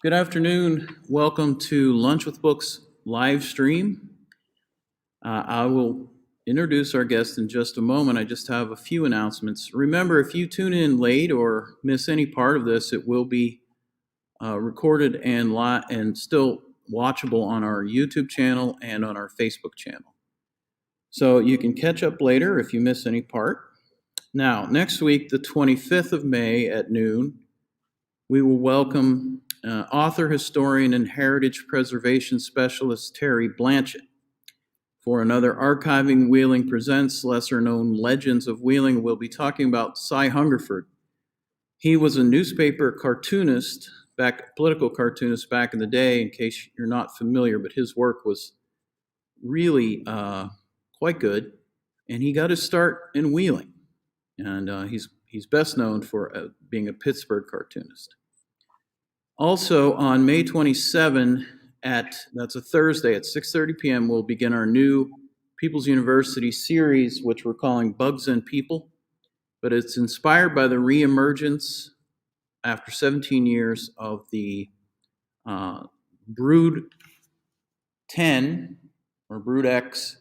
Good afternoon. Welcome to Lunch with Books live stream. I will introduce our guest in just a moment. I just have a few announcements. Remember, if you tune in late or miss any part of this, it will be recorded and still watchable on our YouTube channel and on our Facebook channel. So you can catch up later if you miss any part. Now, next week, the 25th of May at noon, we will welcome author, historian, and heritage preservation specialist Terry Blanchett for another Archiving Wheeling Presents Lesser-Known Legends of Wheeling. We'll be talking about Cy Hungerford. He was a newspaper cartoonist, political cartoonist back in the day, in case you're not familiar, but his work was really quite good, and he got his start in Wheeling, and he's best known for being a Pittsburgh cartoonist. Also, on May 27, that's a Thursday at 6:30 p.m., we'll begin our new People's University series, which we're calling Bugs and People, but it's inspired by the reemergence after 17 years of the Brood 10 or Brood X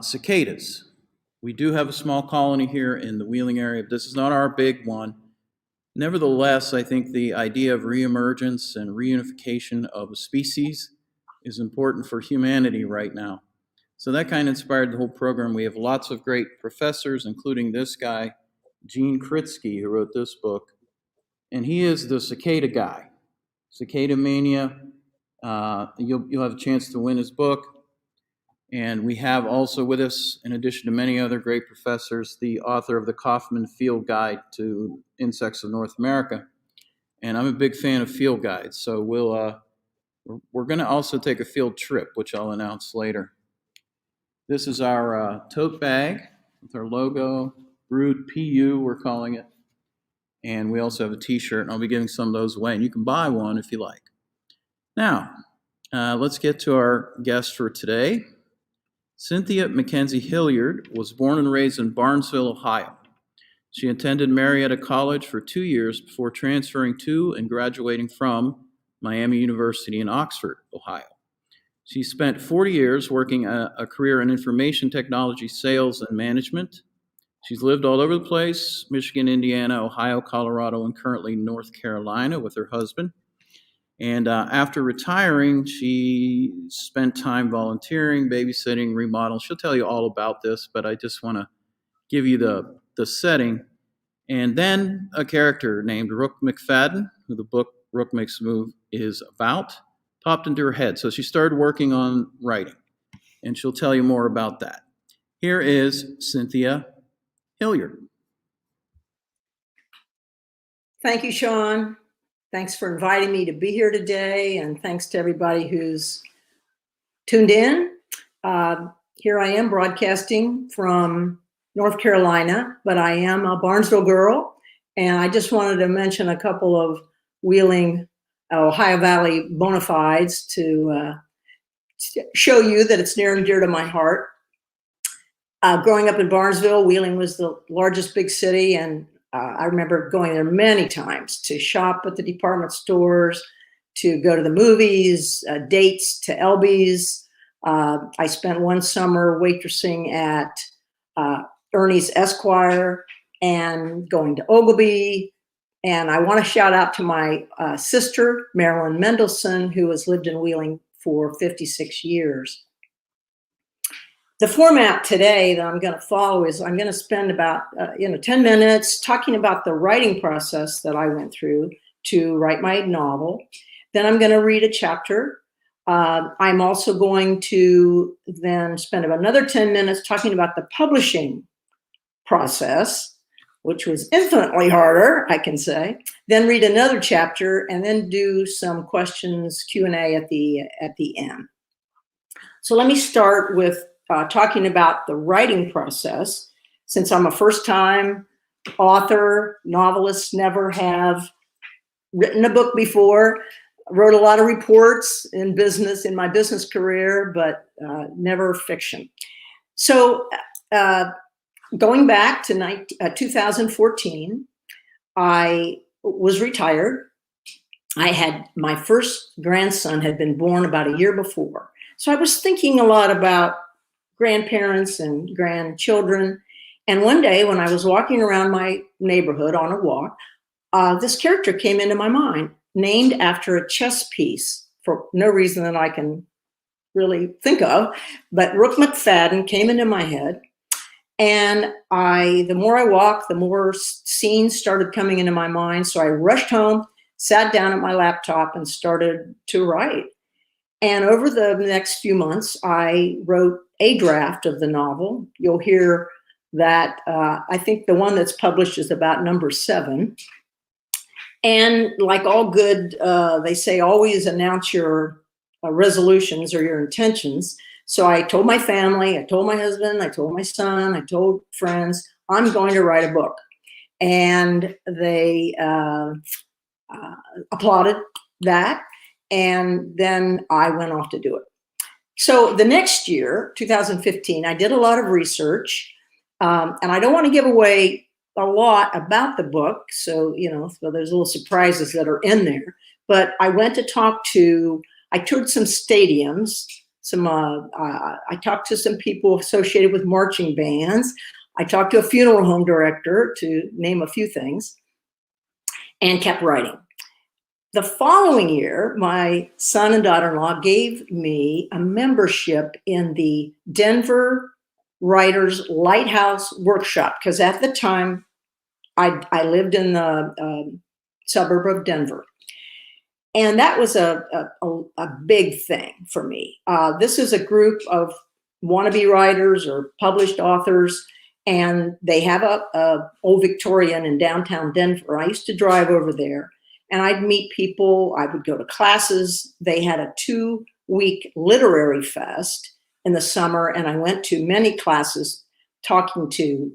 cicadas. We do have a small colony here in the Wheeling area. This is not our big one. Nevertheless, I think the idea of reemergence and reunification of a species is important for humanity right now. So that kind of inspired the whole program. We have lots of great professors, including this guy, Gene Kritsky, who wrote this book. And he is the cicada guy, Cicada Mania. You'll have a chance to win his book. And we have also with us, in addition to many other great professors, the author of the Kaufman Field Guide to Insects of North America. And I'm a big fan of field guides, so we're going to also take a field trip, which I'll announce later. This is our tote bag with our logo, Brood PU, we're calling it. And we also have a t-shirt, and I'll be giving some of those away, and you can buy one if you like. Now, let's get to our guest for today. Cynthia McKenzie Hilliard was born and raised in Barnesville, Ohio. She attended Marietta College for 2 years before transferring to and graduating from Miami University in Oxford, Ohio. She spent 40 years working a career in information technology sales and management. She's lived all over the place, Michigan, Indiana, Ohio, Colorado, and currently North Carolina with her husband. And after retiring, she spent time volunteering, babysitting, remodeling. She'll tell you all about this, but I just want to give you the setting. And then a character named Rook McFadden, who the book Rook Makes a Move is about, popped into her head. So she started working on writing, and she'll tell you more about that. Here is Cynthia Hilliard. Thank you, Sean. Thanks for inviting me to be here today, and thanks to everybody who's tuned in. Here I am broadcasting from North Carolina, but I am a Barnesville girl, and I just wanted to mention a couple of Wheeling, Ohio Valley bona fides to show you that it's near and dear to my heart. Growing up in Barnesville, Wheeling was the largest big city, and I remember going there many times to shop at the department stores, to go to the movies, dates to LB's. I spent one summer waitressing at Ernie's Esquire and going to Ogilvy. And I want to shout out to my sister, Marilyn Mendelson, who has lived in Wheeling for 56 years. The format today that I'm going to follow is I'm going to spend about 10 minutes talking about the writing process that I went through to write my novel. Then I'm going to read a chapter. I'm also going to then spend about another 10 minutes talking about the publishing process, which was infinitely harder, I can say. Then read another chapter, and then do some questions, Q&A at the end. So let me start with talking about the writing process. Since I'm a first-time author, novelist, never have written a book before, wrote a lot of reports in my business career, but never fiction. So going back to 2014, I was retired my first grandson had been born about a year before. So I was thinking a lot about grandparents and grandchildren. And one day when I was walking around my neighborhood on a walk, this character came into my mind, named after a chess piece for no reason that I can really think of, but Rook McFadden came into my head. And the more I walked, the more scenes started coming into my mind. So I rushed home, sat down at my laptop and started to write. And over the next few months, I wrote a draft of the novel. You'll hear that I think the one that's published is about number 7. And like all good, they say always announce your resolutions or your intentions. So I told my family, I told my husband, I told my son, I told friends, I'm going to write a book. And they applauded that. And then I went off to do it. So the next year, 2015, I did a lot of research. And I don't want to give away a lot about the book. So, so there's little surprises that are in there. But I went to I toured some stadiums. I talked to some people associated with marching bands. I talked to a funeral home director, to name a few things, and kept writing. The following year, my son and daughter-in-law gave me a membership in the Denver Writers Lighthouse workshop, because at the time I lived in the suburb of Denver. And that was a big thing for me. This is a group of wannabe writers or published authors, and they have a Old Victorian in downtown Denver. I used to drive over there, and I'd meet people. I would go to classes. They had a 2-week literary fest in the summer, and I went to many classes talking to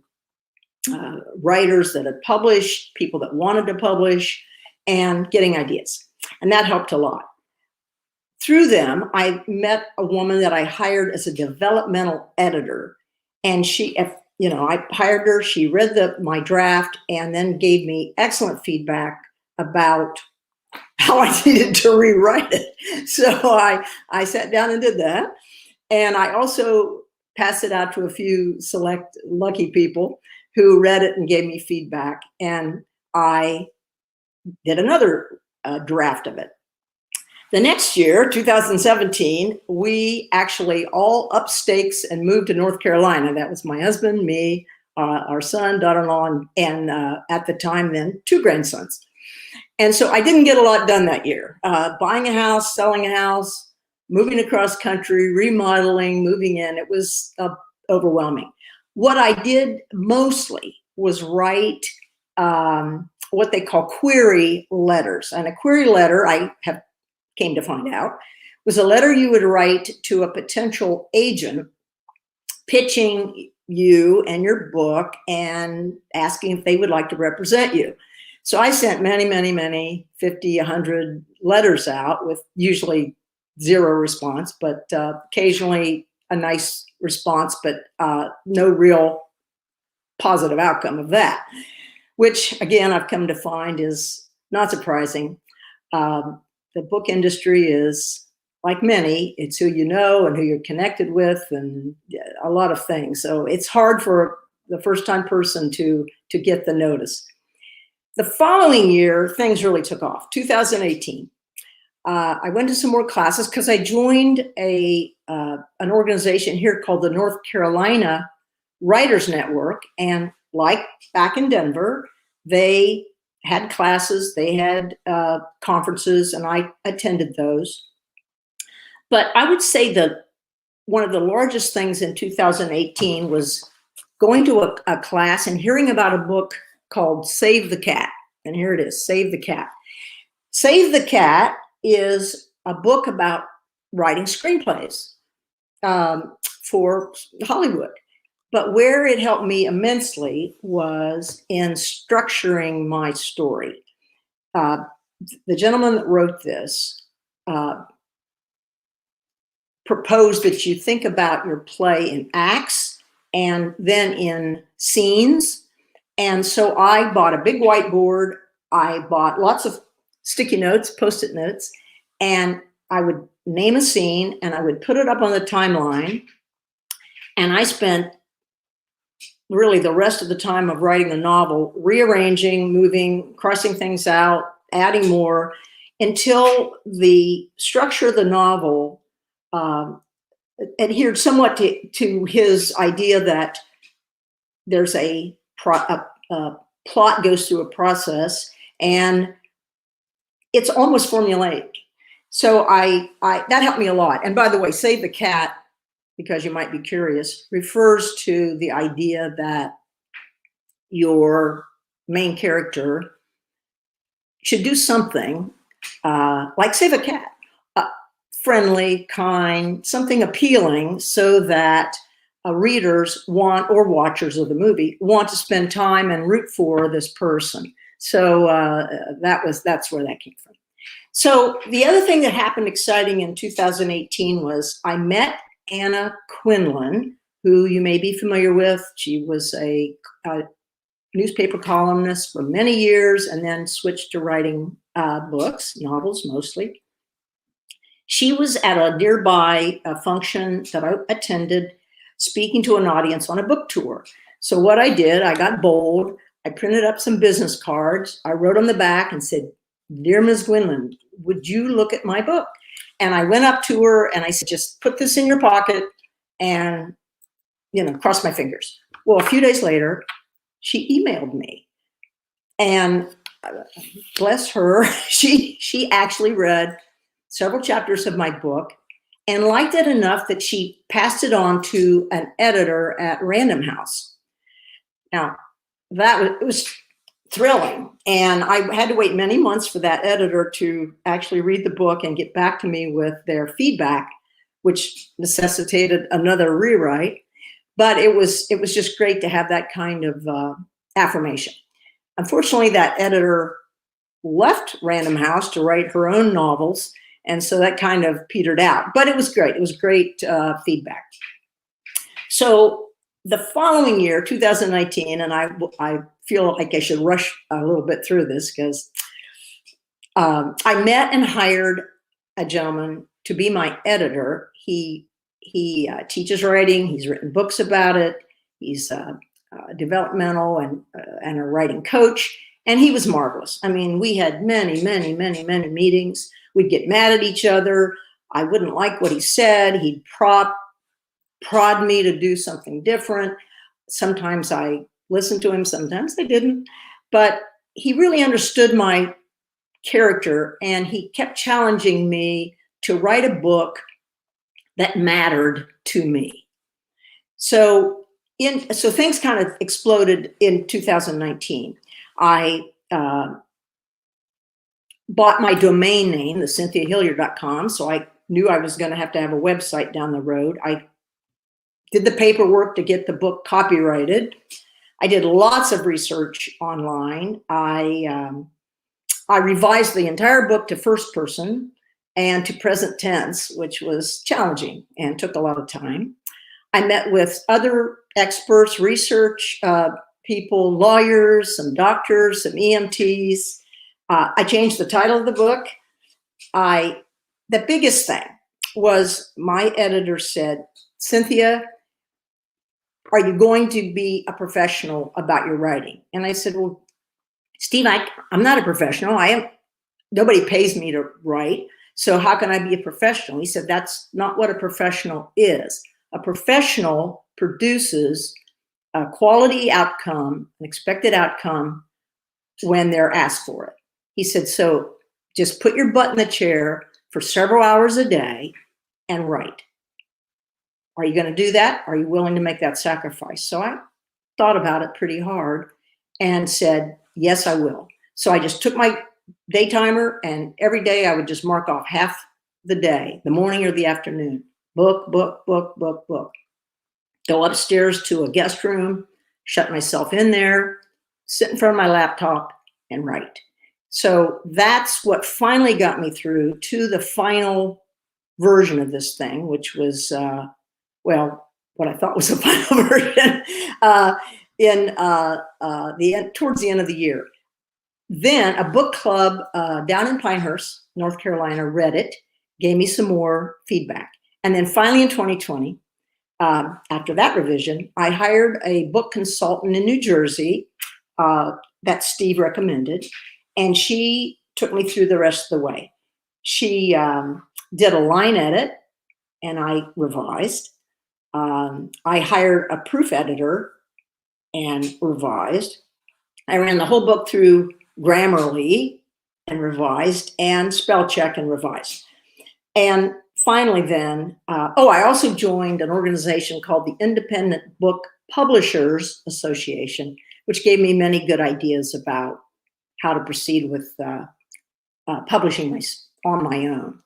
writers that had published, people that wanted to publish, and getting ideas. And that helped a lot. Through them, I met a woman that I hired as a developmental editor. And I hired her, she read my draft and then gave me excellent feedback about how I needed to rewrite it. So I sat down and did that. And I also passed it out to a few select lucky people who read it and gave me feedback. And I did another draft of it. The next year, 2017, we actually all upped stakes and moved to North Carolina. That was my husband, me, our son, daughter-in-law, and at the time then, 2 grandsons. And so I didn't get a lot done that year. Buying a house, selling a house, moving across country, remodeling, moving in, it was overwhelming. What I did mostly was write what they call query letters. And a query letter, I have came to find out, was a letter you would write to a potential agent pitching you and your book and asking if they would like to represent you. So I sent many, 50, 100 letters out with usually 0 response, but occasionally a nice response, but no real positive outcome of that. Which, again, I've come to find is not surprising. The book industry is, like many, it's who you know and who you're connected with and a lot of things. So it's hard for the first-time person to get the notice. The following year, things really took off, 2018. I went to some more classes because I joined an organization here called the North Carolina Writers Network, and like back in Denver, they had classes, they had conferences, and I attended those. But I would say that one of the largest things in 2018 was going to a class and hearing about a book called Save the Cat. And here it is, Save the Cat. Save the Cat is a book about writing screenplays for Hollywood. But where it helped me immensely was in structuring my story. The gentleman that wrote this proposed that you think about your play in acts and then in scenes. And so I bought a big whiteboard. I bought lots of sticky notes, Post-it notes, and I would name a scene and I would put it up on the timeline. And I spent really the rest of the time of writing the novel, rearranging, moving, crossing things out, adding more, until the structure of the novel adhered somewhat to his idea that there's a plot goes through a process and it's almost formulaic. So that helped me a lot. And by the way, Save the Cat, because you might be curious, refers to the idea that your main character should do something like save a cat, friendly, kind, something appealing, so that readers want, or watchers of the movie, want to spend time and root for this person. So that's where that came from. So the other thing that happened exciting in 2018 was I met Anna Quinlan, who you may be familiar with. She was a newspaper columnist for many years and then switched to writing books, novels mostly. She was at a nearby function that I attended, speaking to an audience on a book tour. So what I did, I got bold, I printed up some business cards, I wrote on the back and said, "Dear Ms. Quinlan, would you look at my book?" And I went up to her and I said, "Just put this in your pocket and, cross my fingers." Well, a few days later, she emailed me, and bless her, she actually read several chapters of my book and liked it enough that she passed it on to an editor at Random House. Now, it was thrilling, and I had to wait many months for that editor to actually read the book and get back to me with their feedback, which necessitated another rewrite. But it was just great to have that kind of affirmation. Unfortunately, that editor left Random House to write her own novels, and so that kind of petered out. But it was great. It was great feedback. So the following year, 2019, and I feel like I should rush a little bit through this because I met and hired a gentleman to be my editor. He teaches writing. He's written books about it. He's developmental and a writing coach, and he was marvelous. I mean, we had many meetings. We'd get mad at each other. I wouldn't like what he said. He'd prod me to do something different. Sometimes I listened to him, sometimes I didn't. But he really understood my character, and he kept challenging me to write a book that mattered to me. So things kind of exploded in 2019. I bought my domain name, the CynthiaHilliard.com, so I knew I was going to have a website down the road. I did the paperwork to get the book copyrighted. I did lots of research online. I revised the entire book to first person and to present tense, which was challenging and took a lot of time. I met with other experts, research people, lawyers, some doctors, some EMTs. I changed the title of the book. The biggest thing was my editor said, "Cynthia, are you going to be a professional about your writing?" And I said, "Well, Steve, I'm not a professional. Nobody pays me to write. So how can I be a professional?" He said, "That's not what a professional is. A professional produces a quality outcome, an expected outcome, when they're asked for it." He said, "So just put your butt in the chair for several hours a day and write. Are you going to do that? Are you willing to make that sacrifice?" So I thought about it pretty hard and said, "Yes, I will." So I just took my day timer, and every day I would just mark off half the day, the morning or the afternoon. Book. Go upstairs to a guest room, shut myself in there, sit in front of my laptop and write. So that's what finally got me through to the final version of this thing, which was, what I thought was the final version towards the end of the year. Then a book club down in Pinehurst, North Carolina, read it, gave me some more feedback. And then finally in 2020, after that revision, I hired a book consultant in New Jersey that Steve recommended, and she took me through the rest of the way. She did a line edit, and I revised. I hired a proof editor and revised. I ran the whole book through Grammarly and revised, and spell check and revised. And finally then, I also joined an organization called the Independent Book Publishers Association, which gave me many good ideas about how to proceed with publishing on my own.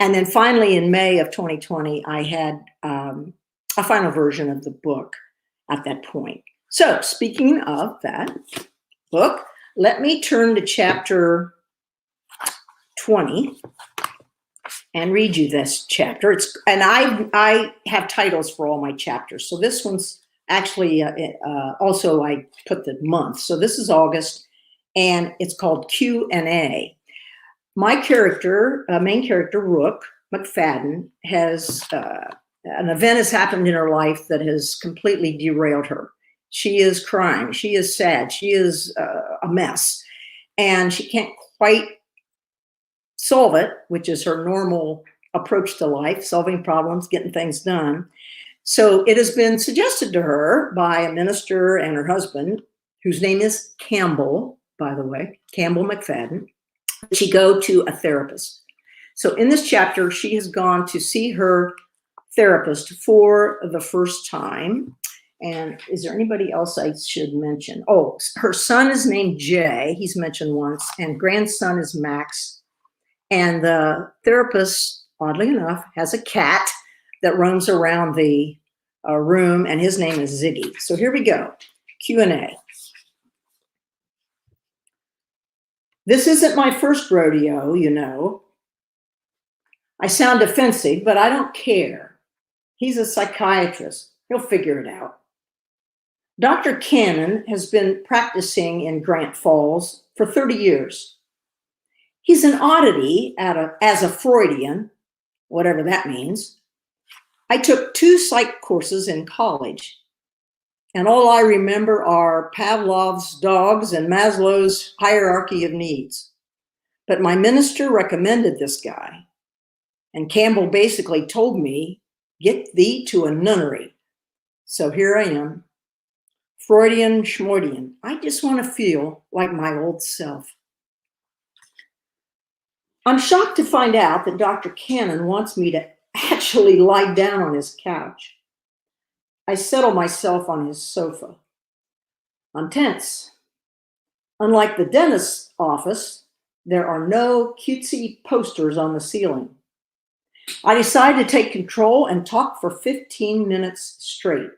And then finally in May of 2020, I had a final version of the book at that point. So speaking of that book, let me turn to chapter 20 and read you this chapter. I have titles for all my chapters. So this one's actually also I put the month. So this is August, and it's called Q&A. My character, main character, Rook McFadden, has an event has happened in her life that has completely derailed her. She is crying. She is sad. She is a mess, and she can't quite solve it, which is her normal approach to life, solving problems, getting things done. So it has been suggested to her by a minister and her husband, whose name is Campbell, by the way, Campbell McFadden, that she go to a therapist. So in this chapter, she has gone to see her therapist for the first time. And is there anybody else I should mention? Oh, her son is named Jay. He's mentioned once. And grandson is Max. And the therapist, oddly enough, has a cat that roams around the room, and his name is Ziggy. So here we go, Q&A. This isn't my first rodeo, you know. I sound offensive, but I don't care. He's a psychiatrist. He'll figure it out. Dr. Cannon has been practicing in Grant Falls for 30 years. He's an oddity as a Freudian, whatever that means. I took 2 psych courses in college, and all I remember are Pavlov's dogs and Maslow's hierarchy of needs. But my minister recommended this guy, and Campbell basically told me, get thee to a nunnery. So here I am, Freudian schmoidian. I just want to feel like my old self. I'm shocked to find out that Dr. Cannon wants me to actually lie down on his couch. I settle myself on his sofa. I'm tense. Unlike the dentist's office, there are no cutesy posters on the ceiling. I decide to take control and talk for 15 minutes straight,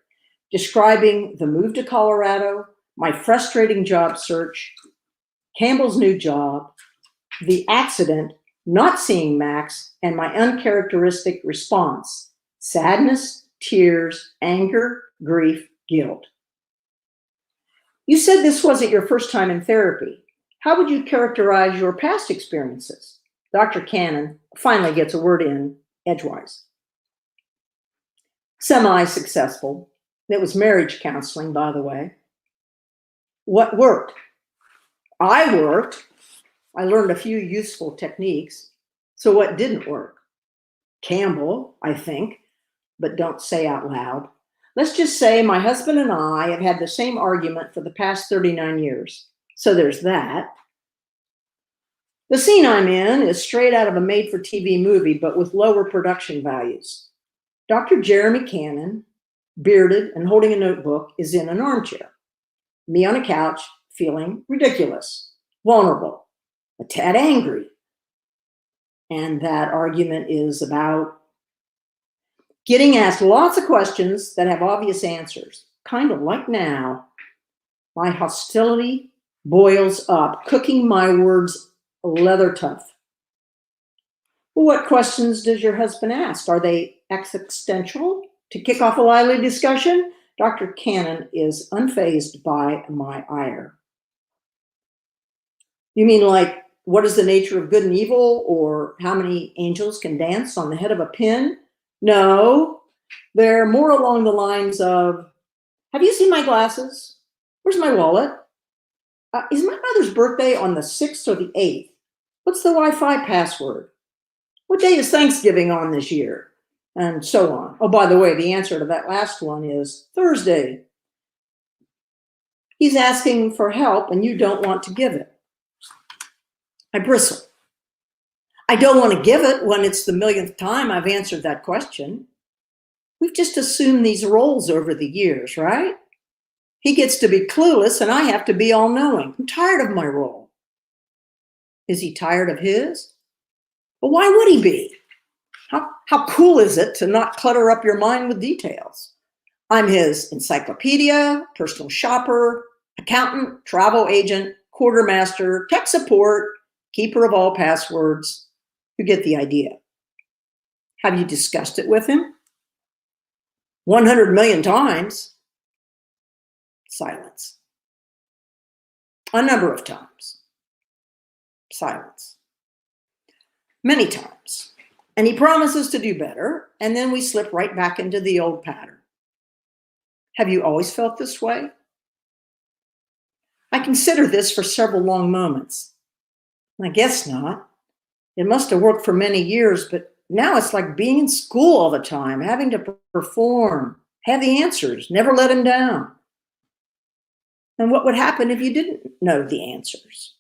describing the move to Colorado, my frustrating job search, Campbell's new job, the accident, not seeing Max, and my uncharacteristic response: sadness, tears, anger, grief, guilt. You said this wasn't your first time in therapy. How would you characterize your past experiences? Dr. Cannon finally gets a word in edgewise. Semi-successful. It was marriage counseling, by the way. What worked? I worked. I learned a few useful techniques. So what didn't work? Campbell, I think, but don't say out loud. Let's just say my husband and I have had the same argument for the past 39 years. So there's that. The scene I'm in is straight out of a made-for-TV movie, but with lower production values. Dr. Jeremy Cannon, bearded and holding a notebook, is in an armchair. Me on a couch, feeling ridiculous, vulnerable, a tad angry. And that argument is about getting asked lots of questions that have obvious answers, kind of like now. My hostility boils up, cooking my words leather tough. Well, what questions does your husband ask? Are they existential? To kick off a lively discussion, Dr. Cannon is unfazed by my ire. You mean like, what is the nature of good and evil, or how many angels can dance on the head of a pin? No, they're more along the lines of, have you seen my glasses? Where's my wallet? Is my mother's birthday on the 6th or the 8th? What's the Wi-Fi password? What day is Thanksgiving on this year? And so on. Oh, by the way, the answer to that last one is Thursday. He's asking for help and you don't want to give it. I bristle. I don't want to give it when it's the millionth time I've answered that question. We've just assumed these roles over the years, right? He gets to be clueless and I have to be all-knowing. I'm tired of my role. Is he tired of his? Well, why would he be? How cool is it to not clutter up your mind with details? I'm his encyclopedia, personal shopper, accountant, travel agent, quartermaster, tech support, keeper of all passwords. You get the idea. Have you discussed it with him? 100 million times. Silence. A number of times. Silence. Many times. And he promises to do better, and then we slip right back into the old pattern. Have you always felt this way? I consider this for several long moments. I guess not. It must have worked for many years, but now it's like being in school all the time, having to perform, have the answers, never let him down. And what would happen if you didn't know the answers?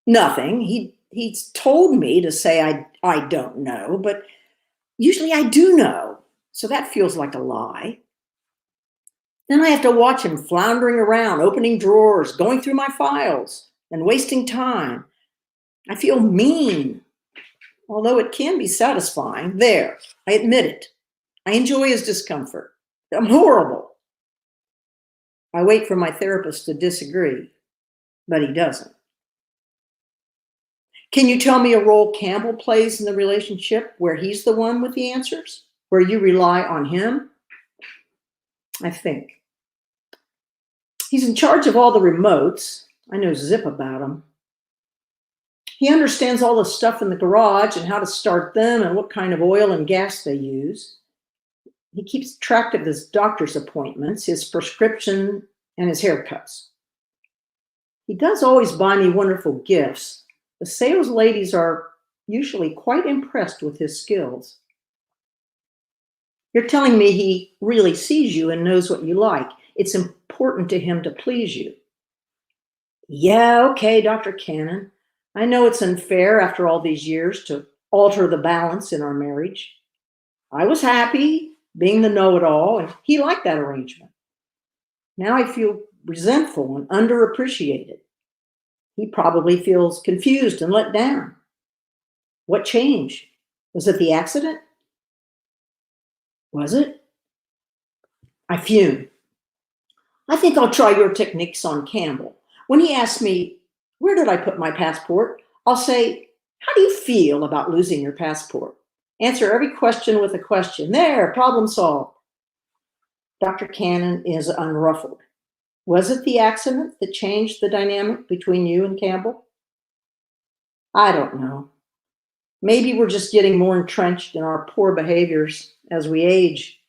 Nothing. He's told me to say I don't know, but usually I do know. So that feels like a lie. Then I have to watch him floundering around, opening drawers, going through my files, and wasting time. I feel mean, although it can be satisfying. There, I admit it. I enjoy his discomfort. I'm horrible. I wait for my therapist to disagree, but he doesn't. Can you tell me a role Campbell plays in the relationship where he's the one with the answers, where you rely on him? I think. He's in charge of all the remotes. I know zip about them. He understands all the stuff in the garage and how to start them and what kind of oil and gas they use. He keeps track of his doctor's appointments, his prescription, and his haircuts. He does always buy me wonderful gifts. The sales ladies are usually quite impressed with his skills. You're telling me he really sees you and knows what you like. It's important to him to please you. Yeah, okay, Dr. Cannon. I know it's unfair after all these years to alter the balance in our marriage. I was happy being the know-it-all, and he liked that arrangement. Now I feel resentful and underappreciated. He probably feels confused and let down. What changed? Was it the accident? Was it? I fume. I think I'll try your techniques on Campbell. When he asks me, where did I put my passport? I'll say, how do you feel about losing your passport? Answer every question with a question. There, problem solved. Dr. Cannon is unruffled. Was it the accident that changed the dynamic between you and Campbell? I don't know. Maybe we're just getting more entrenched in our poor behaviors as we age.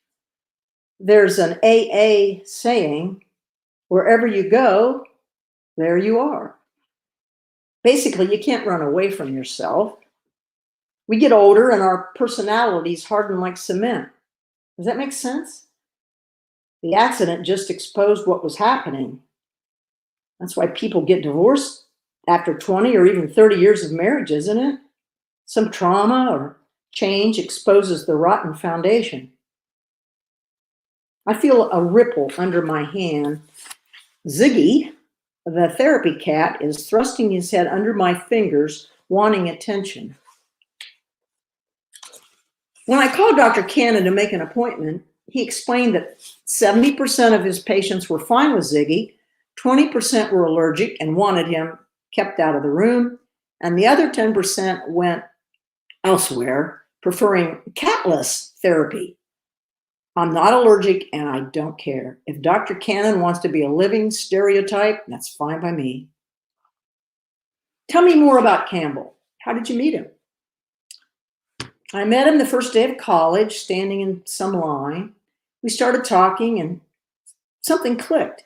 There's an AA saying, wherever you go, there you are. Basically, you can't run away from yourself. We get older and our personalities harden like cement. Does that make sense? The accident just exposed what was happening. That's why people get divorced after 20 or even 30 years of marriage, isn't it? Some trauma or change exposes the rotten foundation. I feel a ripple under my hand. Ziggy, the therapy cat, is thrusting his head under my fingers, wanting attention. When I called Dr. Cannon to make an appointment, he explained that 70% of his patients were fine with Ziggy, 20% were allergic and wanted him kept out of the room, and the other 10% went elsewhere, preferring catless therapy. I'm not allergic and I don't care. If Dr. Cannon wants to be a living stereotype, that's fine by me. Tell me more about Campbell. How did you meet him? I met him the first day of college, standing in some line. We started talking and something clicked.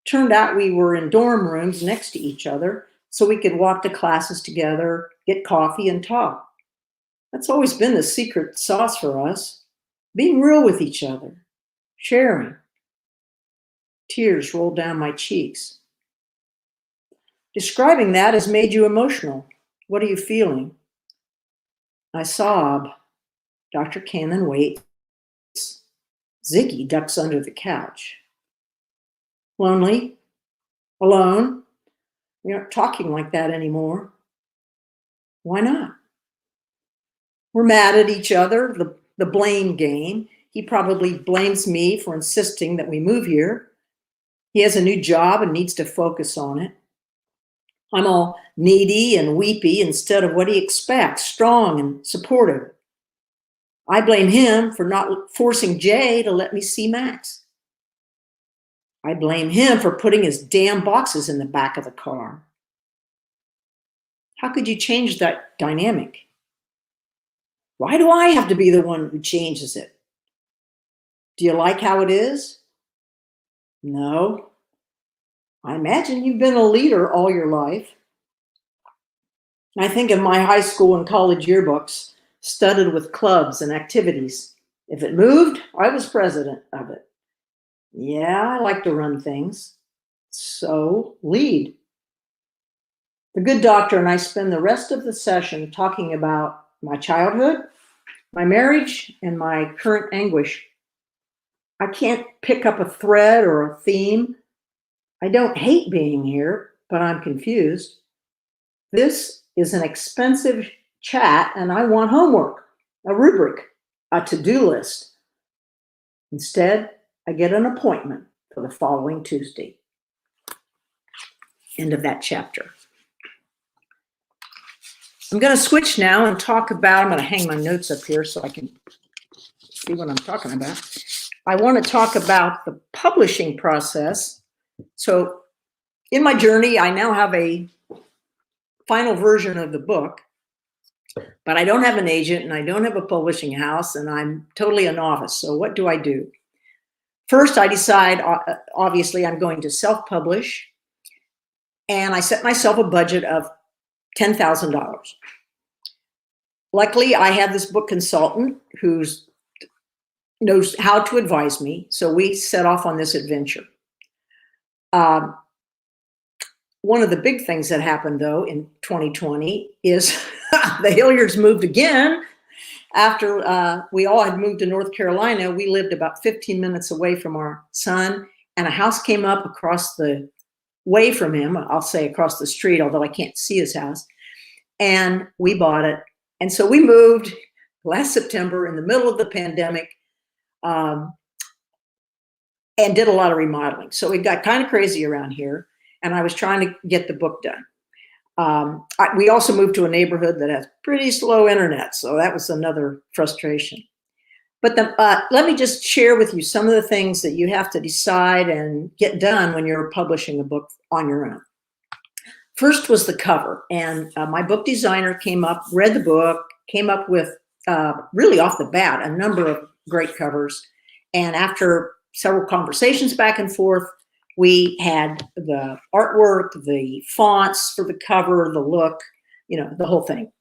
Turned out we were in dorm rooms next to each other, so we could walk to classes together, get coffee, and talk. That's always been the secret sauce for us, being real with each other, sharing. Tears rolled down my cheeks. Describing that has made you emotional. What are you feeling? I sob. Dr. Cannon waits. Ziggy ducks under the couch. Lonely? Alone? We aren't talking like that anymore. Why not? We're mad at each other, the blame game. He probably blames me for insisting that we move here. He has a new job and needs to focus on it. I'm all needy and weepy instead of what he expects, strong and supportive. I blame him for not forcing Jay to let me see Max. I blame him for putting his damn boxes in the back of the car. How could you change that dynamic? Why do I have to be the one who changes it? Do you like how it is? No. I imagine you've been a leader all your life. I think of my high school and college yearbooks, studded with clubs and activities. If it moved, I was president of it. Yeah, I like to run things. So lead. The good doctor and I spend the rest of the session talking about my childhood, my marriage, and my current anguish. I can't pick up a thread or a theme. I don't hate being here, but I'm confused. This is an expensive chat, and I want homework, a rubric, a to-do list. Instead, I get an appointment for the following Tuesday. End of that chapter. I'm going to switch now and talk about, I'm going to hang my notes up here so I can see what I'm talking about. I want to talk about the publishing process. So in my journey, I now have a final version of the book, but I don't have an agent and I don't have a publishing house and I'm totally a novice. So what do I do? First, I decide, obviously, I'm going to self-publish, and I set myself a budget of $10,000. Luckily, I have this book consultant who knows how to advise me, so we set off on this adventure. One of the big things that happened, though, in 2020 is the Hilliards moved again. After we all had moved to North Carolina, we lived about 15 minutes away from our son, and a house came up across the way from him. I'll say across the street, although I can't see his house. And we bought it. And so we moved last September in the middle of the pandemic and did a lot of remodeling. So it got kind of crazy around here, and I was trying to get the book done. We also moved to a neighborhood that has pretty slow internet, so that was another frustration. But let me just share with you some of the things that you have to decide and get done when you're publishing a book on your own. First was the cover, and my book designer came up, read the book, came up with, really off the bat, a number of great covers. And after several conversations back and forth, we had the artwork, the fonts for the cover, the look, the whole thing.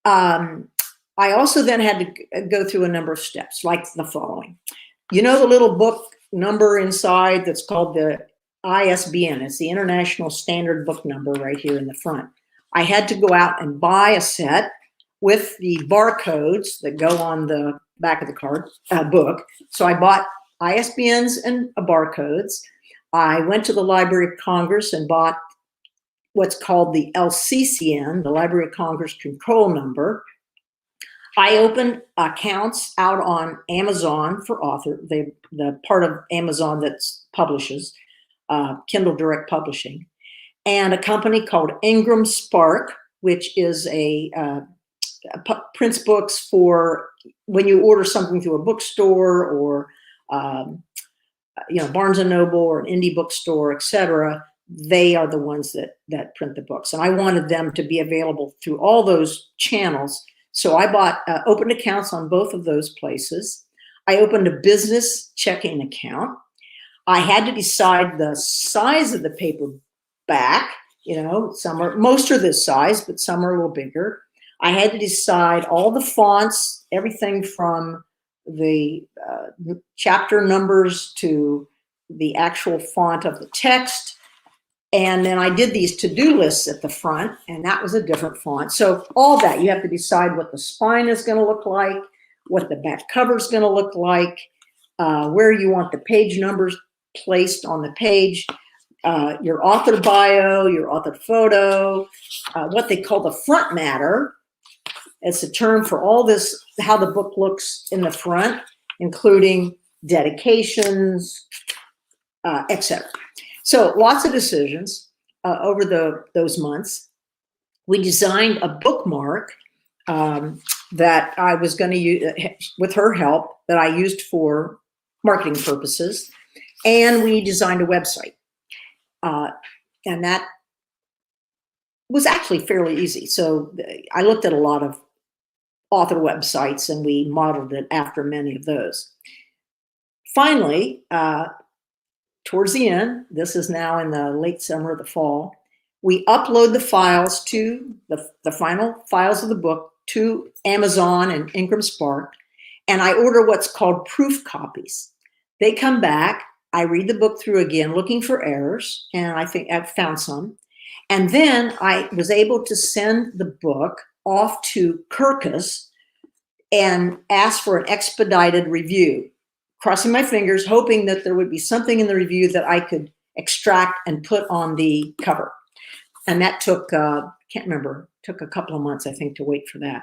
I also then had to go through a number of steps, like the following. The little book number inside that's called the ISBN. It's the International Standard Book Number right here in the front. I had to go out and buy a set with the barcodes that go on the back of the book. So I bought ISBNs and barcodes. I went to the Library of Congress and bought what's called the LCCN, the Library of Congress Control Number. I opened accounts out on Amazon for author, the part of Amazon that publishes, Kindle Direct Publishing, and a company called Ingram Spark, which is prints books for when you order something through a bookstore or Barnes & Noble or an indie bookstore, etc. they are the ones that print the books. And I wanted them to be available through all those channels. So I opened accounts on both of those places. I opened a business checking account. I had to decide the size of the paperback. Most are this size, but some are a little bigger. I had to decide all the fonts, everything from the chapter numbers to the actual font of the text. And then I did these to-do lists at the front, and that was a different font. So all that, you have to decide what the spine is going to look like, what the back cover is going to look like, where you want the page numbers placed on the page, your author bio, your author photo, what they call the front matter. It's a term for all this, how the book looks in the front, including dedications, etc. So lots of decisions over those months. We designed a bookmark that I was going to use, with her help, that I used for marketing purposes. And we designed a website. And that was actually fairly easy. So I looked at a lot of author websites and we modeled it after many of those. Finally, towards the end, this is now in the late summer, the fall, we upload the files to the final files of the book to Amazon and Ingram Spark, and I order what's called proof copies. They come back, I read the book through again, looking for errors, and I think I've found some. And then I was able to send the book off to Kirkus and ask for an expedited review, crossing my fingers, hoping that there would be something in the review that I could extract and put on the cover. And that took, can't remember, took a couple of months, I think, to wait for that.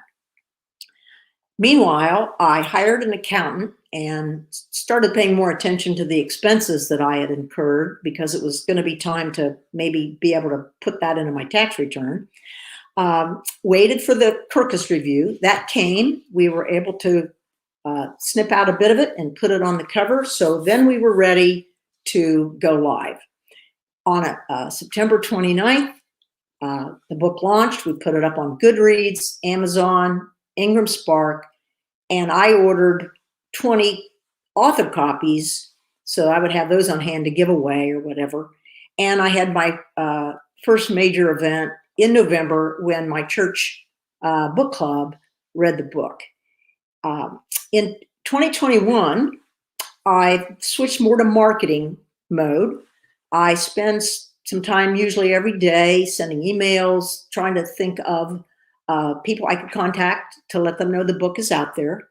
Meanwhile, I hired an accountant and started paying more attention to the expenses that I had incurred, because it was going to be time to maybe be able to put that into my tax return. Waited for the Kirkus review. That came. We were able to snip out a bit of it and put it on the cover. So then we were ready to go live. On September 29th, the book launched. We put it up on Goodreads, Amazon, Ingram Spark, and I ordered 20 author copies so I would have those on hand to give away or whatever. And I had my first major event in November when my church book club read the book. In 2021, I switched more to marketing mode. I spend some time usually every day sending emails, trying to think of people I could contact to let them know the book is out there.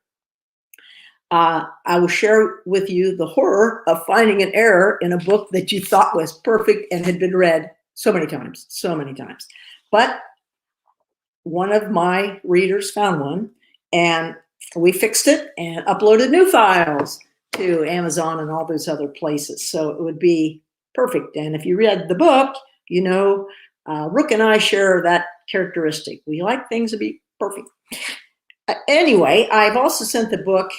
I will share with you the horror of finding an error in a book that you thought was perfect and had been read so many times. But one of my readers found one, and we fixed it and uploaded new files to Amazon and all those other places. So it would be perfect. And if you read the book, you know, Rook and I share that characteristic. We like things to be perfect. Anyway, I've also sent the book.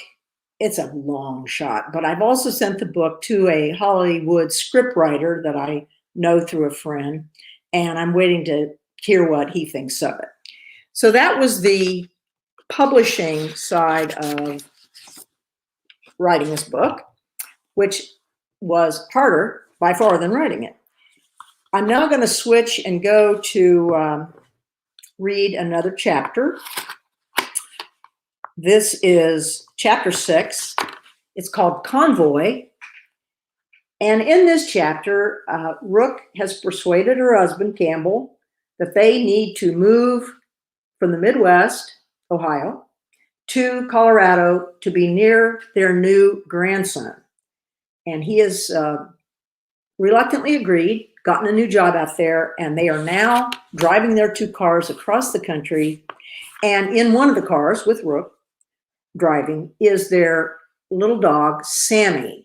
It's a long shot, but I've also sent the book to a Hollywood scriptwriter that I know through a friend, and I'm waiting to hear what he thinks of it. So that was the publishing side of writing this book, which was harder by far than writing it. I'm now going to switch and go to read another chapter. This is chapter 6. It's called Convoy. And in this chapter, Rook has persuaded her husband, Campbell, that they need to move from the Midwest, Ohio, to Colorado to be near their new grandson. And he has reluctantly agreed, gotten a new job out there, and they are now driving their 2 cars across the country. And in one of the cars with Rook driving is their little dog, Sammy.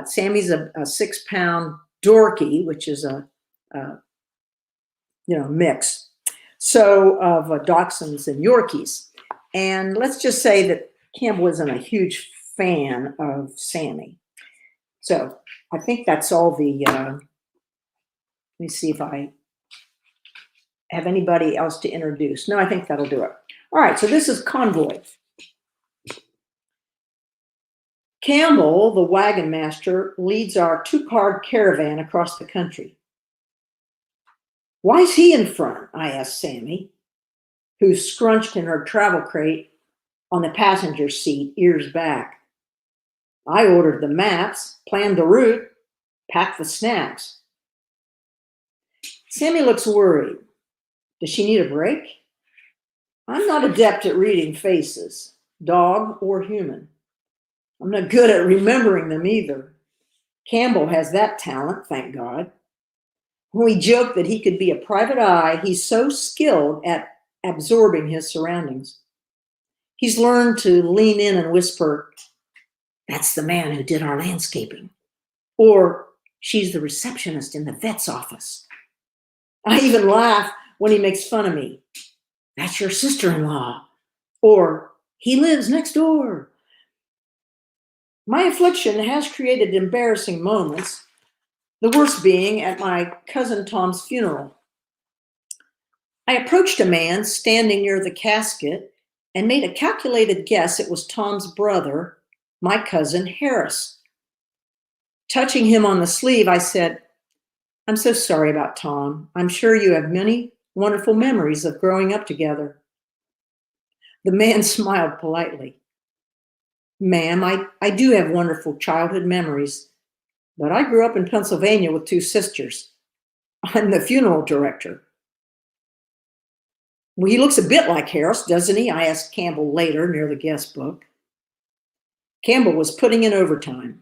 Sammy's a 6-pound Dorky, which is a mix. So of Dachshunds and Yorkies. And let's just say that Campbell isn't a huge fan of Sammy. So I think that's all the me see if I have anybody else to introduce. No, I think that'll do it. All right, so this is Convoy. Campbell, the wagon master, leads our two-car caravan across the country. Why's he in front? I asked Sammy, who's scrunched in her travel crate on the passenger seat, ears back. I ordered the maps, planned the route, packed the snacks. Sammy looks worried. Does she need a break? I'm not adept at reading faces, dog or human. I'm not good at remembering them either. Campbell has that talent, thank God. We joke that he could be a private eye. He's so skilled at absorbing his surroundings. He's learned to lean in and whisper, "That's the man who did our landscaping." Or, "She's the receptionist in the vet's office." I even laugh when he makes fun of me. "That's your sister-in-law." Or, "He lives next door." My affliction has created embarrassing moments, the worst being at my cousin Tom's funeral. I approached a man standing near the casket and made a calculated guess it was Tom's brother, my cousin Harris. Touching him on the sleeve, I said, "I'm so sorry about Tom. I'm sure you have many wonderful memories of growing up together." The man smiled politely. "Ma'am, I do have wonderful childhood memories, but I grew up in Pennsylvania with two sisters. I'm the funeral director." "Well, he looks a bit like Harris, doesn't he?" I asked Campbell later near the guest book. Campbell was putting in overtime,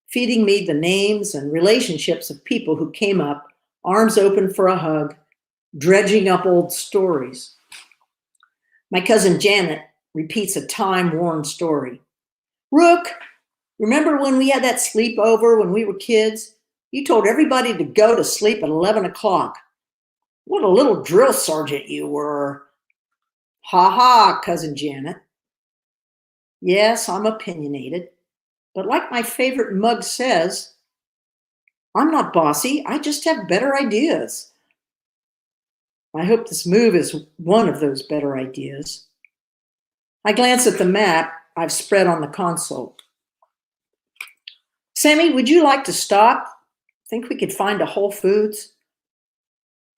feeding me the names and relationships of people who came up, arms open for a hug, dredging up old stories. My cousin Janet repeats a time-worn story. "Rook, remember when we had that sleepover when we were kids? You told everybody to go to sleep at 11 o'clock. What a little drill sergeant you were." "Ha ha, Cousin Janet." Yes, I'm opinionated, but like my favorite mug says, I'm not bossy, I just have better ideas. I hope this move is one of those better ideas. I glance at the map I've spread on the console. "Sammy, would you like to stop? Think we could find a Whole Foods?"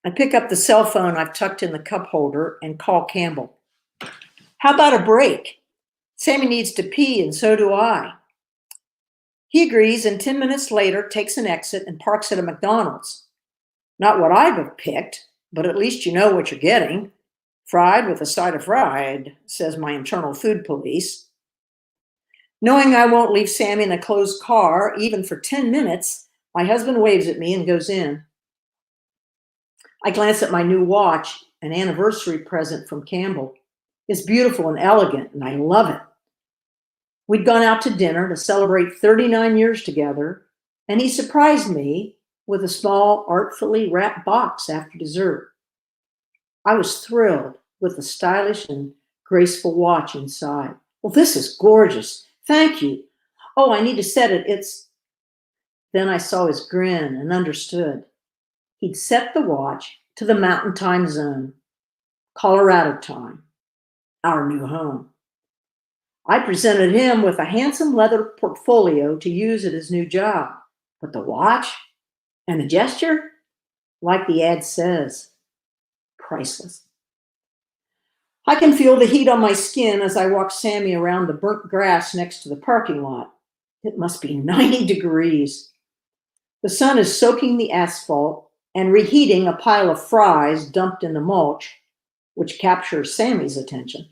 I pick up the cell phone I've tucked in the cup holder and call Campbell. "How about a break? Sammy needs to pee and so do I." He agrees and 10 minutes later takes an exit and parks at a McDonald's. Not what I'd have picked, but at least you know what you're getting. Fried with a side of fried, says my internal food police. Knowing I won't leave Sammy in a closed car, even for 10 minutes, my husband waves at me and goes in. I glance at my new watch, an anniversary present from Campbell. It's beautiful and elegant, and I love it. We'd gone out to dinner to celebrate 39 years together, and he surprised me with a small, artfully wrapped box after dessert. I was thrilled with the stylish and graceful watch inside. "Well, this is gorgeous. Thank you. Oh, I need to set it. Then I saw his grin and understood. He'd set the watch to the Mountain Time Zone, Colorado time, our new home. I presented him with a handsome leather portfolio to use at his new job. But the watch and the gesture, like the ad says, priceless. I can feel the heat on my skin as I walk Sammy around the burnt grass next to the parking lot. It must be 90 degrees. The sun is soaking the asphalt and reheating a pile of fries dumped in the mulch, which captures Sammy's attention.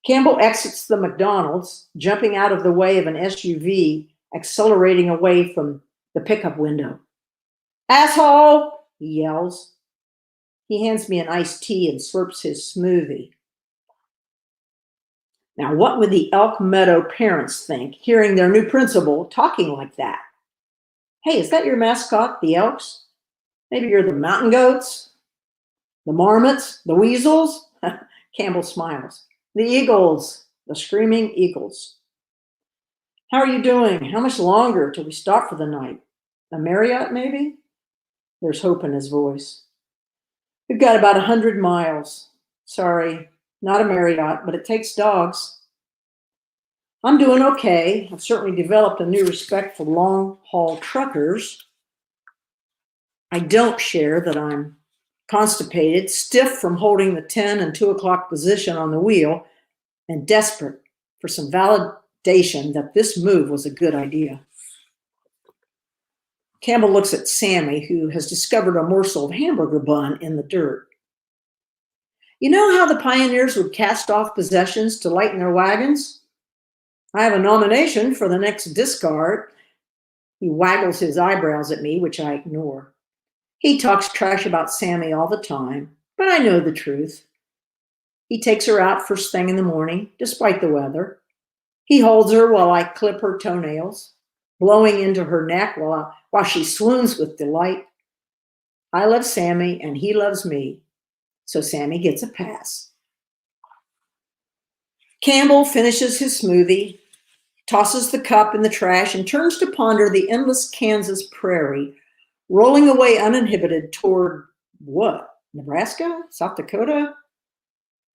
Campbell exits the McDonald's, jumping out of the way of an SUV, accelerating away from the pickup window. "Asshole!" he yells. He hands me an iced tea and slurps his smoothie. Now, what would the Elk Meadow parents think hearing their new principal talking like that? "Hey, is that your mascot, the Elks? Maybe you're the mountain goats? The marmots? The weasels?" Campbell smiles. "The eagles, the screaming eagles." "How are you doing? How much longer till we stop for the night? A Marriott, maybe?" There's hope in his voice. We've got about 100 miles. Sorry, not a Marriott, but it takes dogs. I'm doing okay. I've certainly developed a new respect for long-haul truckers. I don't share that I'm constipated, stiff from holding the 10 and 2 o'clock position on the wheel, and desperate for some validation that this move was a good idea. Campbell looks at Sammy, who has discovered a morsel of hamburger bun in the dirt. You know how the pioneers would cast off possessions to lighten their wagons? I have a nomination for the next discard. He waggles his eyebrows at me, which I ignore. He talks trash about Sammy all the time, but I know the truth. He takes her out first thing in the morning, despite the weather. He holds her while I clip her toenails, blowing into her neck while she swoons with delight. I love Sammy and he loves me, so Sammy gets a pass. Campbell finishes his smoothie, tosses the cup in the trash, and turns to ponder the endless Kansas prairie, rolling away uninhibited toward what? Nebraska? South Dakota?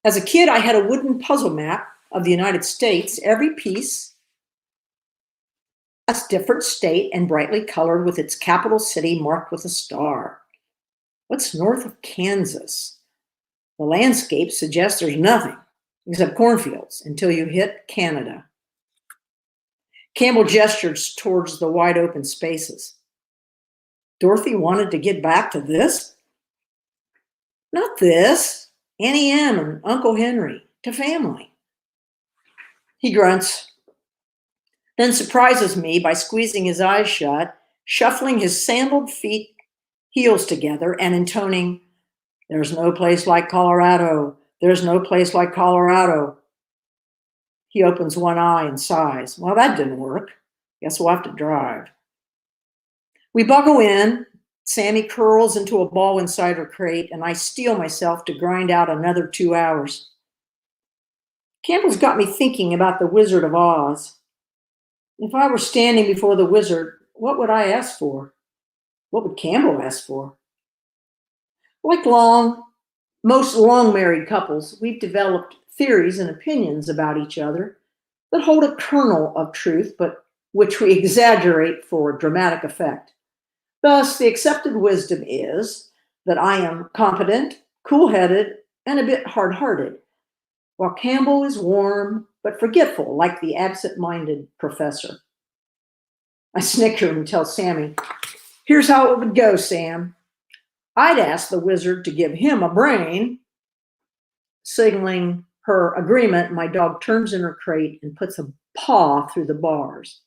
As a kid, I had a wooden puzzle map of the United States, every piece a different state and brightly colored with its capital city marked with a star. What's north of Kansas? The landscape suggests there's nothing except cornfields until you hit Canada. Campbell gestures towards the wide open spaces. Dorothy wanted to get back to this? Not this. Annie M. and Uncle Henry, to family. He grunts, then surprises me by squeezing his eyes shut, shuffling his sandaled heels together, and intoning, "There's no place like Colorado. There's no place like Colorado." He opens one eye and sighs. Well, that didn't work. Guess we'll have to drive. We buckle in. Sammy curls into a ball inside her crate, and I steel myself to grind out another 2 hours. Campbell's got me thinking about the Wizard of Oz. If I were standing before the wizard, what would I ask for? What would Campbell ask for? Like most long married couples, we've developed theories and opinions about each other that hold a kernel of truth, but which we exaggerate for dramatic effect. Thus, the accepted wisdom is that I am competent, cool-headed, and a bit hard-hearted, while Campbell is warm but forgetful, like the absent-minded professor. I snicker and tell Sammy, "Here's how it would go, Sam. I'd ask the wizard to give him a brain." Signaling her agreement, my dog turns in her crate and puts a paw through the bars.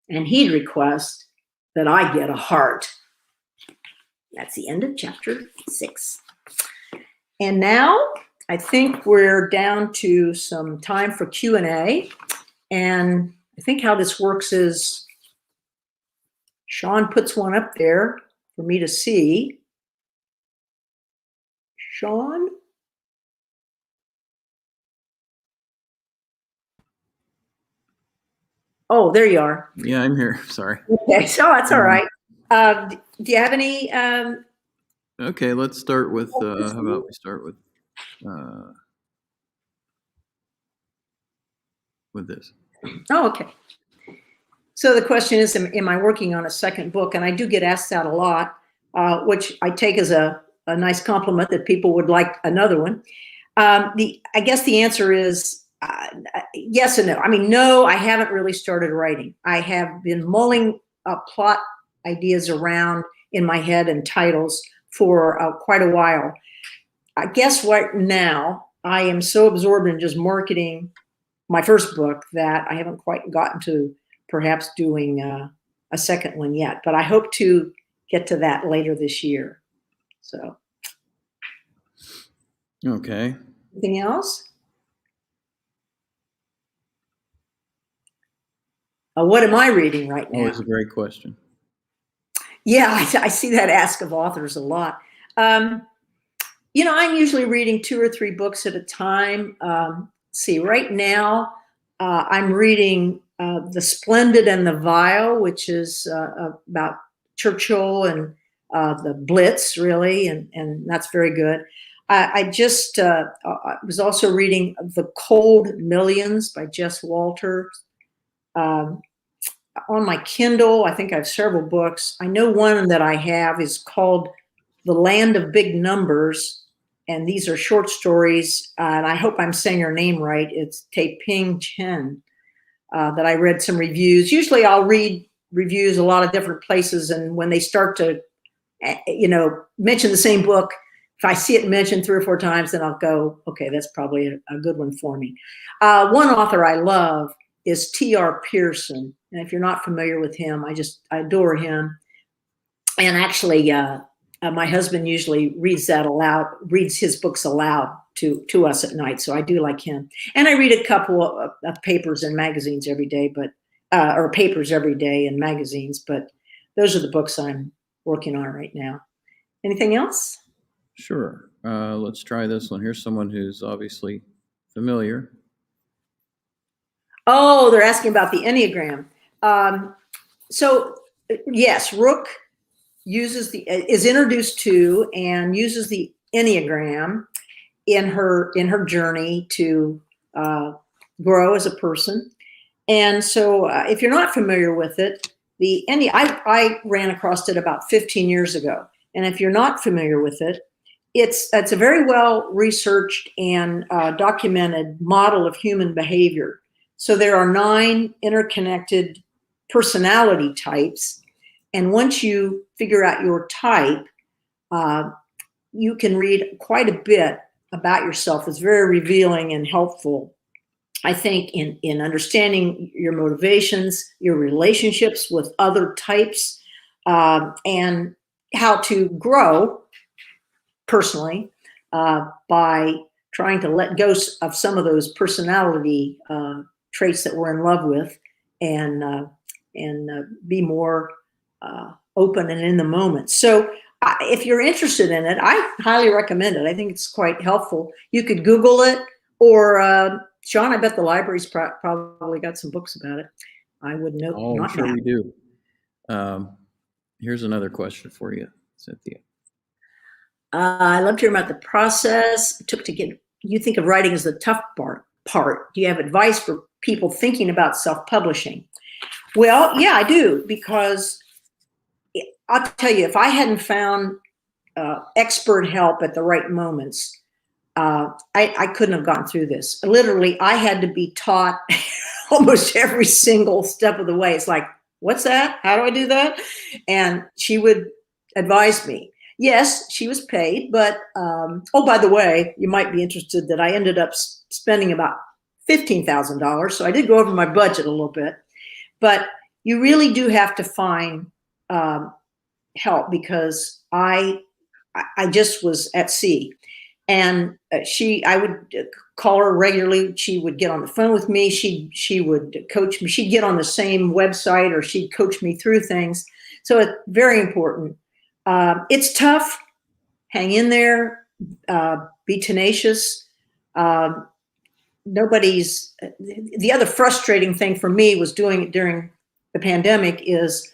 And he'd request that I get a heart. That's the end of chapter 6. And now I think we're down to some time for Q&A. And I think how this works is Sean puts one up there for me to see. Sean? Oh, there you are. Yeah, I'm here. Sorry. Okay, so that's all right. Do you have any? Okay, let's start with, how about we start with this. Oh, okay. So the question is, am I working on a second book? And I do get asked that a lot, which I take as a nice compliment that people would like another one. I guess the answer is yes and no. I mean, no, I haven't really started writing. I have been mulling plot ideas around in my head and titles for quite a while. I guess right now I am so absorbed in just marketing my first book that I haven't quite gotten to perhaps doing a second one yet, but I hope to get to that later this year. So. Okay. Anything else? What am I reading right now? Always a great question. Yeah, I see that ask of authors a lot. You know, I'm usually reading 2 or 3 books at a time. See, right now I'm reading The Splendid and the Vile, which is about Churchill and the Blitz, really, and that's very good. I just was also reading The Cold Millions by Jess Walter. On my Kindle, I think I have several books. I know one that I have is called The Land of Big Numbers, and these are short stories, and I hope I'm saying her name right. It's Taiping Chen, that I read some reviews. Usually I'll read reviews a lot of different places, and when they start to, mention the same book, if I see it mentioned 3 or 4 times, then I'll go, okay, that's probably a good one for me. One author I love is T.R. Pearson. And if you're not familiar with him, I adore him. And actually, my husband usually reads his books aloud to us at night. So I do like him. And I read a couple of papers and magazines every day, or papers every day and magazines, but those are the books I'm working on right now. Anything else? Sure. Let's try this one. Here's someone who's obviously familiar. Oh, they're asking about the Enneagram. So yes, Rook is introduced to and uses the Enneagram in her journey to grow as a person. And so if you're not familiar with it, I ran across it about 15 years ago. And if you're not familiar with it, it's a very well researched and documented model of human behavior. So there are 9 interconnected personality types. And once you figure out your type, you can read quite a bit about yourself. It's very revealing and helpful, I think, in understanding your motivations, your relationships with other types, and how to grow personally by trying to let go of some of those personality traits that we're in love with, and be more open and in the moment. So if you're interested in it, I highly recommend it. I think it's quite helpful. You could Google it, or Sean, I bet the library's probably got some books about it. I would know. Oh, I'm sure we do. Here's another question for you, Cynthia. I loved hearing about the process it took to get. You think of writing as the tough part. Do you have advice for people thinking about self-publishing? Well, yeah, I do, because I'll tell you, if I hadn't found expert help at the right moments, I couldn't have gone through this. Literally, I had to be taught almost every single step of the way. It's like, what's that? How do I do that? And she would advise me. Yes, she was paid, but oh, by the way, you might be interested that I ended up spending about $15,000. So I did go over my budget a little bit, but you really do have to find help, because I just was at sea. And I would call her regularly. She would get on the phone with me. She would coach me. She'd get on the same website, or she'd coach me through things. So it's very important. It's tough. Hang in there. Be tenacious. The other frustrating thing for me was doing it during the pandemic is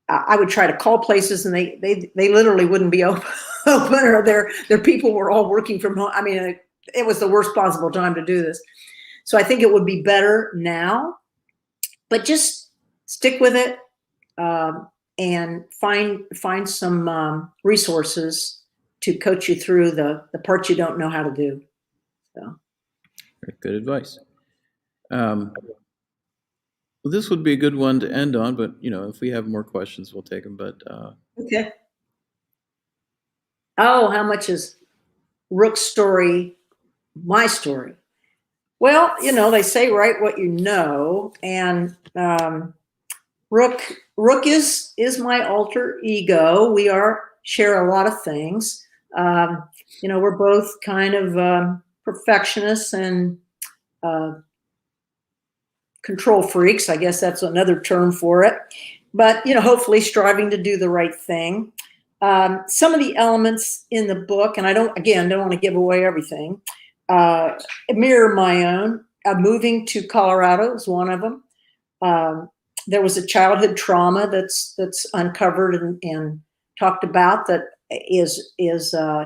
I would try to call places, and they literally wouldn't be open, or their people were all working from home. I mean, it was the worst possible time to do this. So I think it would be better now, but just stick with it, and find some resources to coach you through the parts you don't know how to do. So, very good advice. Well, this would be a good one to end on, but if we have more questions, we'll take them. But okay. Oh, how much is Rook's story my story? Well, they say write what you know, and Rook is my alter ego. We share a lot of things. We're both kind of perfectionists and control freaks. I guess that's another term for it. But hopefully striving to do the right thing. Some of the elements in the book, and I don't want to give away everything, mirror my own. Moving to Colorado is one of them. There was a childhood trauma that's uncovered and talked about that is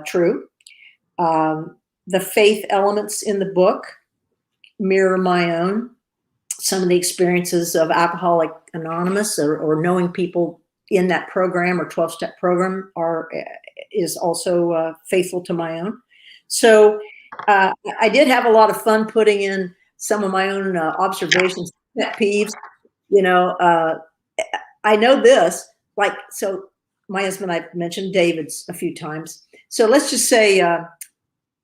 true. The faith elements in the book mirror my own. Some of the experiences of Alcoholic Anonymous or knowing people in that program or 12-step program is also faithful to my own. So I did have a lot of fun putting in some of my own observations, pet peeves. I know this, so my husband, I've mentioned David's a few times. So let's just say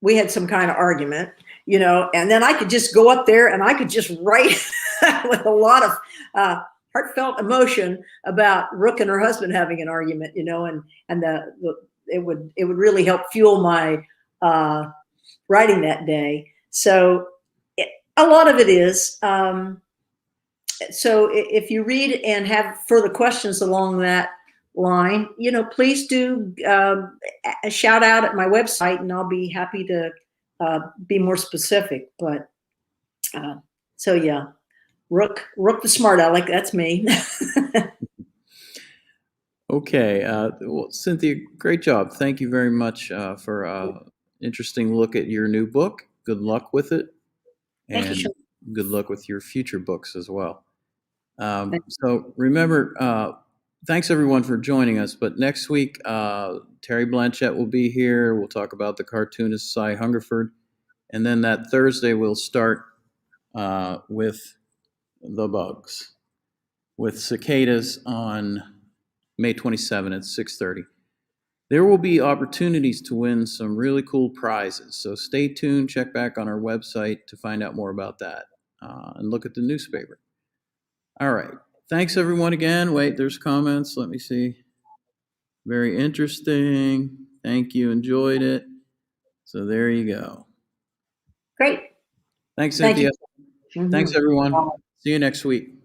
we had some kind of argument, and then I could just go up there and I could just write with a lot of heartfelt emotion about Rook and her husband having an argument, and it would really help fuel my writing that day. So a lot of it is. So if you read and have further questions along that line, please do shout out at my website, and I'll be happy to be more specific. But so yeah, Rook the smart aleck, that's me. Okay. Well, Cynthia, great job. Thank you very much for interesting look at your new book. Good luck with it. Thank you, And Sean. good luck with your future books as well. So remember, thanks everyone for joining us. But next week, Terry Blanchett will be here. We'll talk about the cartoonist Cy Hungerford. And then that Thursday, we'll start with the bugs, with cicadas on May 27 at 6:30. There will be opportunities to win some really cool prizes. So stay tuned. Check back on our website to find out more about that and look at the newspaper. All right. Thanks, everyone, again. Wait, there's comments. Let me see. Very interesting. Thank you. Enjoyed it. So there you go. Great. Thanks, Thank Cynthia. you. Thanks, Mhm. everyone. Bye. See you next week.